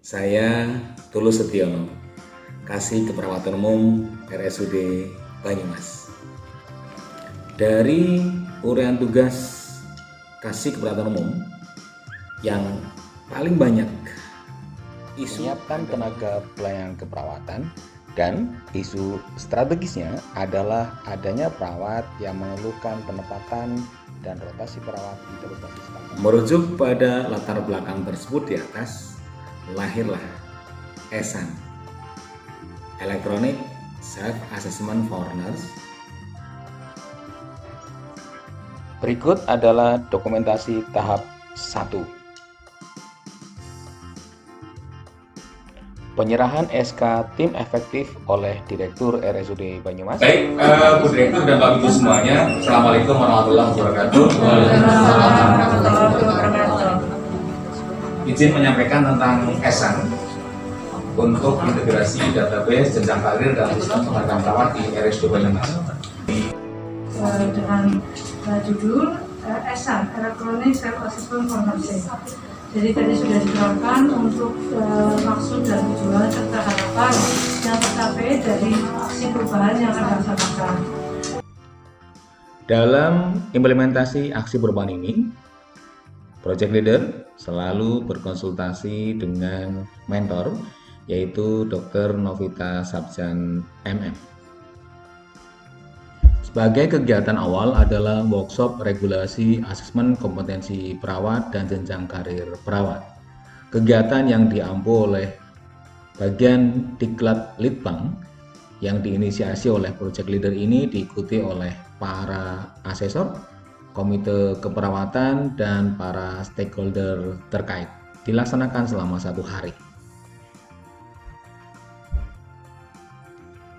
Saya Tulus Setiono, Kasih Keperawatan Umum RSUD Banyumas. Dari uraian tugas Kasih Keperawatan Umum yang paling banyak menyiapkan tenaga pelayanan keperawatan, dan isu strategisnya adalah adanya perawat yang mengeluhkan penempatan dan rotasi perawat di berbasis standar. Merujuk pada latar belakang tersebut di atas, lahirlah ESAN, Electronic Self Assessment for Nurse. Berikut adalah dokumentasi tahap 1. Penyerahan SK tim efektif oleh Direktur RSUD Banyumas. Baik, Bu Direktur dan Bapak Ibu semuanya, Assalamualaikum warahmatullahi wabarakatuh. Izin menyampaikan tentang ESAN untuk integrasi database jenjang karir dan sistem penghargaan perawat di RSUD Banyumas. Dengan judul ESAN, Electronic Self Assessment for Nursing. Jadi tadi sudah diterangkan untuk maksud dan tujuan serta harapan yang tercapai dari aksi perubahan yang akan dilaksanakan. Dalam implementasi aksi perubahan ini, Project Leader selalu berkonsultasi dengan mentor, yaitu Dr. Novita Sabjan MM. Sebagai kegiatan awal adalah workshop regulasi asesmen kompetensi perawat dan jenjang karir perawat. Kegiatan yang diampu oleh bagian Diklat Litbang yang diinisiasi oleh Project Leader ini diikuti oleh para asesor, komite keperawatan, dan para stakeholder terkait. Dilaksanakan selama 1 hari.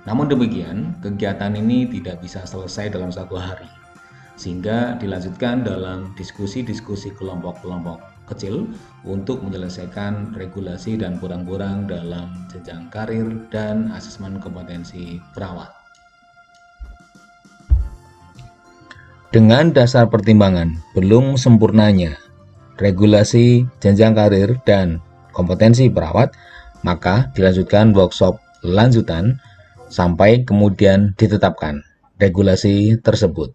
Namun demikian, kegiatan ini tidak bisa selesai dalam 1 hari, sehingga dilanjutkan dalam diskusi-diskusi kelompok-kelompok kecil untuk menyelesaikan regulasi dan borang-borang dalam jenjang karir dan asesmen kompetensi perawat. Dengan dasar pertimbangan belum sempurnanya regulasi jenjang karir dan kompetensi perawat, maka dilanjutkan workshop lanjutan sampai kemudian ditetapkan regulasi tersebut.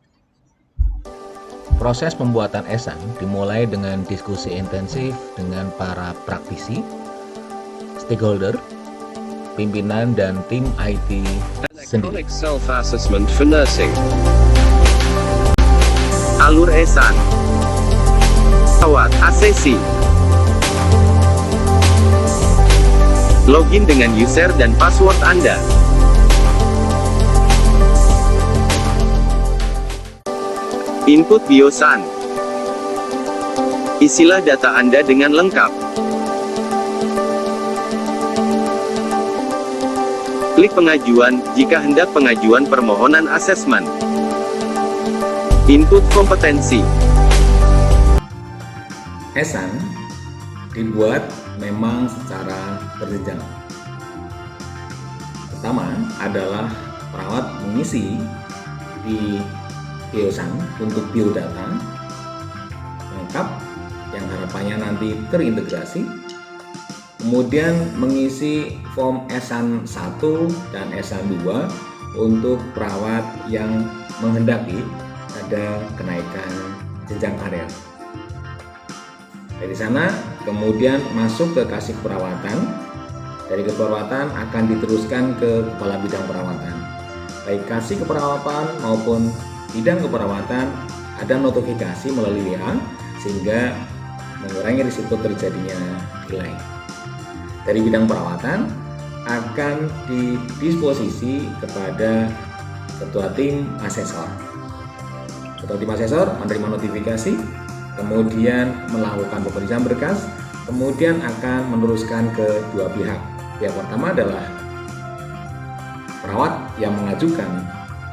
Proses pembuatan ESAN dimulai dengan diskusi intensif dengan para praktisi, stakeholder, pimpinan, dan tim IT sendiri. Electronic Self-Assessment for Nursing. Alur ESAN. Perawat asesi. Login dengan user dan password Anda. Input biosan. Isilah data Anda dengan lengkap. Klik pengajuan jika hendak pengajuan permohonan asesmen. Input kompetensi. ESAN dibuat memang secara berjenjang. Pertama adalah perawat mengisi di biosan untuk biodata lengkap yang harapannya nanti terintegrasi, kemudian mengisi form ESAN 1 dan ESAN 2 untuk perawat yang menghendaki ada kenaikan jenjang karir. Dari sana kemudian masuk ke kasih keperawatan. Dari keperawatan akan diteruskan ke kepala bidang perawatan. Baik kasih keperawatan maupun bidang keperawatan ada notifikasi melalui WA sehingga mengurangi risiko terjadinya delay. Dari bidang perawatan akan didisposisi kepada ketua tim asesor. Ketua tim asesor menerima notifikasi, kemudian melakukan pemeriksaan berkas, kemudian akan meneruskan ke 2 pihak. Pihak pertama adalah perawat yang mengajukan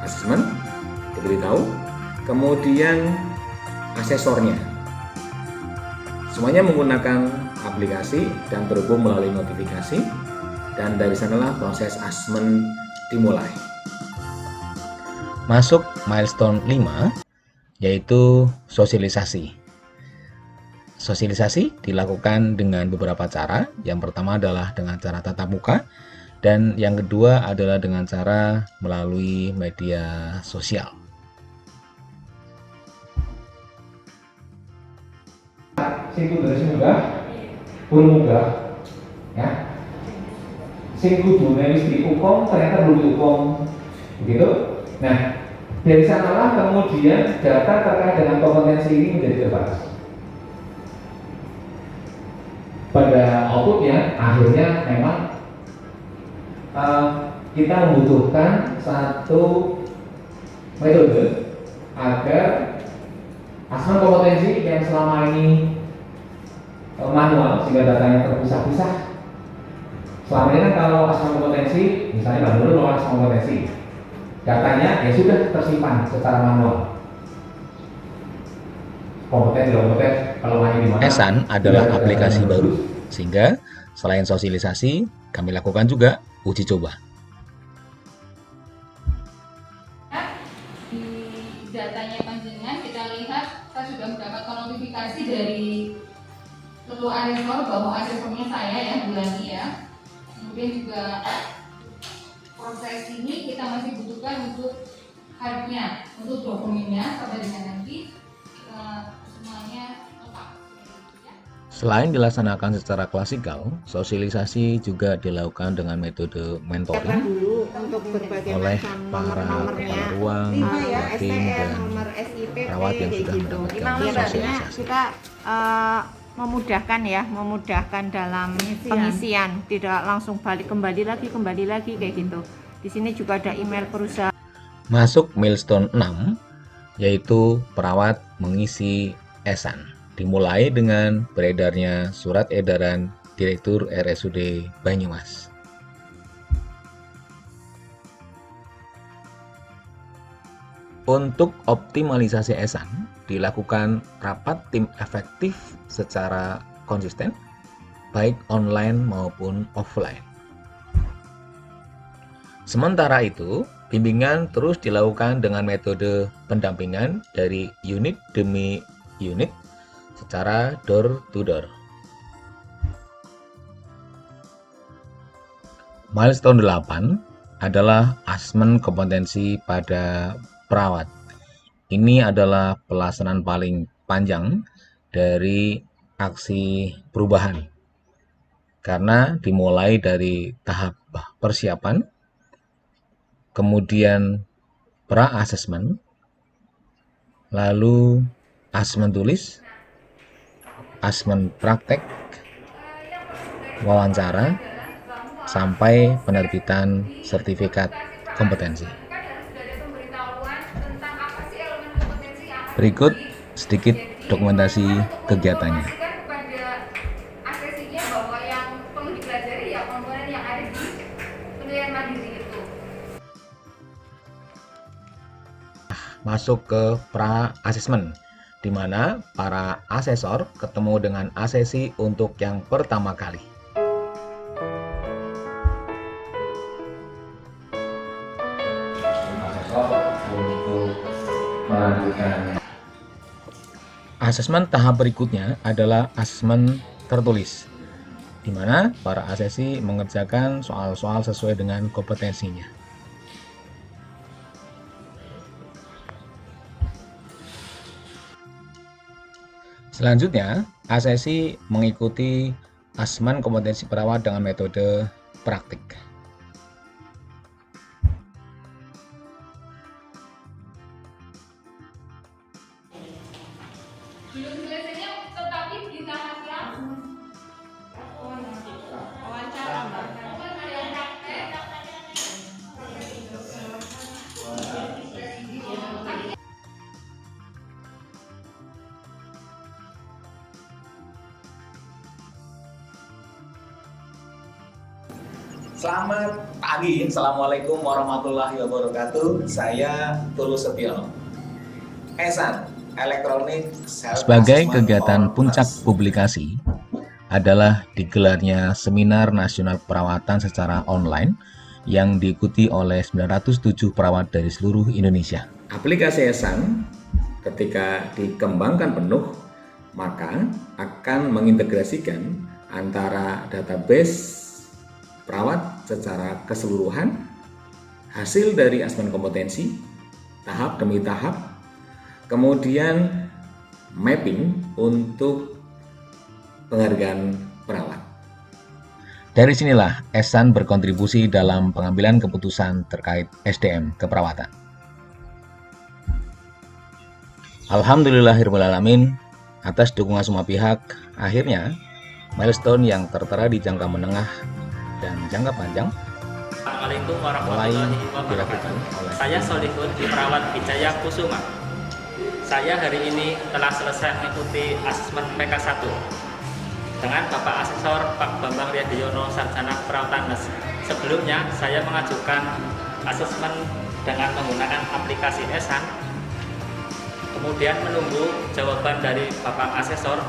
asesmen, diberitahu, kemudian asesornya. Semuanya menggunakan aplikasi dan terhubung melalui notifikasi, dan dari sanalah proses asesmen dimulai. Masuk milestone 5, yaitu sosialisasi. Sosialisasi dilakukan dengan beberapa cara. Yang pertama adalah dengan cara tatap muka, dan yang kedua adalah dengan cara melalui media sosial. Sing kudu munggah, pun munggah, ya. Sing kudune wis diukum ternyata belum diukum, begitu. Nah, dari sanalah kemudian data terkait dengan kompetensi ini menjadi terbatas. Pada outputnya akhirnya memang kita membutuhkan satu metode agar asesmen kompetensi yang selama ini manual sehingga datanya terpisah-pisah. Selama ini kan kalau asesmen kompetensi, misalnya dulu melakukan asesmen kompetensi, datanya ya sudah tersimpan secara manual. Kompeten kalau hanya di mana? Esan adalah aplikasi baru, sehingga selain sosialisasi, kami lakukan juga uji coba. Di datanya panjenengan kita lihat saya sudah mendapatkan notifikasi dari ketua asesor bahwa asesornya saya ya Bulani ya. Kemudian juga proses ini kita masih butuhkan untuk hardnya, untuk dokumennya sampai dengan nanti semuanya lengkap. Selain dilaksanakan secara klasikal, sosialisasi juga dilakukan dengan metode mentoring oleh para kepala ruang, tim, dan perawat yang sudah mendapatkan sosialisasi. Kita memudahkan dalam pengisian, tidak langsung kembali lagi kayak gitu. Di sini juga ada email perusahaan. Masuk milestone 6, yaitu perawat mengisi Esan. Dimulai dengan beredarnya surat edaran Direktur RSUD Banyumas. Untuk optimalisasi Esan, dilakukan rapat tim efektif secara konsisten, baik online maupun offline. Sementara itu, bimbingan terus dilakukan dengan metode pendampingan dari unit demi unit secara door to door. Milestone 8 adalah asesmen kompetensi pada perawat. Ini adalah pelaksanaan paling panjang dari aksi perubahan, karena dimulai dari tahap persiapan, kemudian pra-asesmen, lalu asesmen tulis, asesmen praktek, wawancara, sampai penerbitan sertifikat kompetensi. Berikut sedikit dokumentasi kegiatannya. Masuk ke pra-asesmen, di mana para asesor ketemu dengan asesi untuk yang pertama kali. Asesmen tahap berikutnya adalah asesmen tertulis, di mana para asesi mengerjakan soal-soal sesuai dengan kompetensinya. Selanjutnya, asesi mengikuti asesmen kompetensi perawat dengan metode praktik. Belum selesainya tetapi di tahap yang wawancara Mbak. Selamat pagi, Assalamualaikum warahmatullahi wabarakatuh. Saya Tulus Setiono. Esan, Elektronik Self Sebagai Assessment kegiatan for puncak Nurse. publikasi adalah digelarnya Seminar Nasional Perawatan secara online yang diikuti oleh 907 perawat dari seluruh Indonesia. Aplikasi Esan ketika dikembangkan penuh, maka akan mengintegrasikan antara database perawat secara keseluruhan, hasil dari asesmen kompetensi, tahap demi tahap, kemudian mapping untuk penghargaan perawat. Dari sinilah Ehsan berkontribusi dalam pengambilan keputusan terkait SDM keperawatan. Alhamdulillahirrahmanirrahim, atas dukungan semua pihak, akhirnya milestone yang tertera di jangka menengah dan jangka panjang Assalamualaikum mulai warahmatullahi dilakukan wabarakatuh. oleh Saya Solihun, perawat Wijaya Kusuma. Saya hari ini telah selesai mengikuti asesmen PK1 dengan Bapak Asesor Pak Bambang Riyadiono, Sarjana Perawatan NES. Sebelumnya saya mengajukan asesmen dengan menggunakan aplikasi Ehsan, kemudian menunggu jawaban dari Bapak Asesor.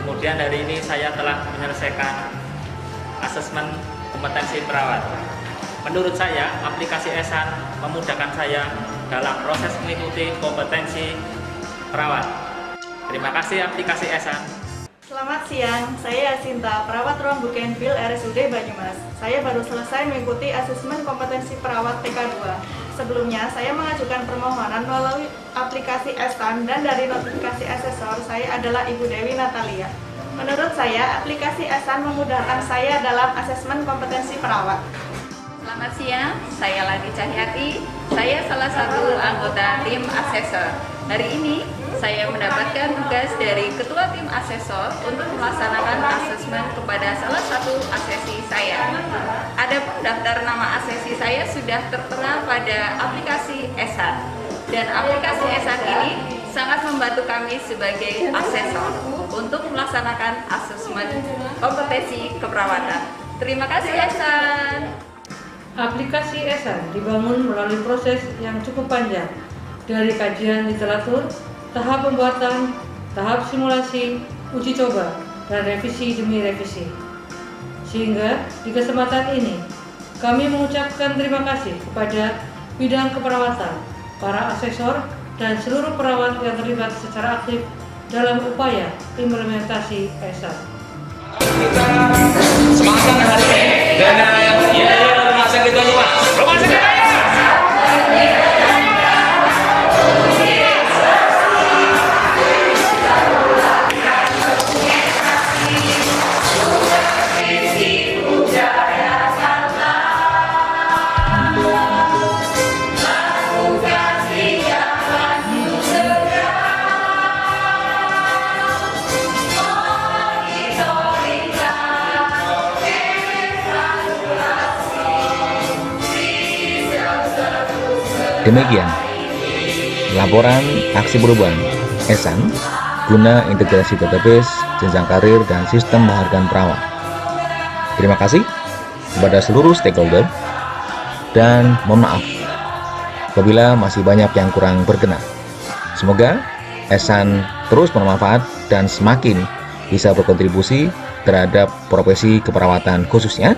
Kemudian hari ini saya telah menyelesaikan asesmen kompetensi perawat. Menurut saya, aplikasi Ehsan memudahkan saya dalam proses mengikuti kompetensi perawat. Terima kasih aplikasi Ehsan. Selamat siang, saya Yasinta, perawat ruang Bukenvil RSUD Banyumas. Saya baru selesai mengikuti asesmen kompetensi perawat PK2. Sebelumnya, saya mengajukan permohonan melalui aplikasi Ehsan dan dari notifikasi asesor, saya adalah Ibu Dewi Natalia. Menurut saya, aplikasi Ehsan memudahkan saya dalam asesmen kompetensi perawat. Selamat siang, saya Lani Cahyati. Saya salah satu anggota tim asesor. Hari ini saya mendapatkan tugas dari Ketua Tim Asesor untuk melaksanakan asesmen kepada salah satu asesi saya. Adapun daftar nama asesi saya sudah tertera pada aplikasi Ehsan. Dan aplikasi Ehsan ini sangat membantu kami sebagai asesor untuk melaksanakan asesmen kompetensi keperawatan. Terima kasih Ehsan. Aplikasi Ehsan dibangun melalui proses yang cukup panjang, dari kajian literatur, tahap pembuatan, tahap simulasi, uji coba, dan revisi demi revisi. Sehingga di kesempatan ini, kami mengucapkan terima kasih kepada bidang keperawatan, para asesor, dan seluruh perawat yang terlibat secara aktif dalam upaya implementasi Ehsan. Kita semangat hari ini dan rumah sakit Banyumas. Rumah sakit Demikian laporan aksi perubahan Ehsan guna integrasi database, jenjang karir, dan sistem penghargaan perawat. Terima kasih kepada seluruh stakeholder dan mohon maaf apabila masih banyak yang kurang berkenan. Semoga Ehsan terus bermanfaat dan semakin bisa berkontribusi terhadap profesi keperawatan khususnya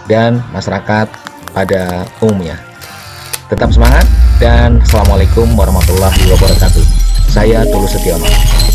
dan masyarakat pada umumnya. Tetap semangat dan Assalamualaikum warahmatullahi wabarakatuh. Saya Tulus Setiono.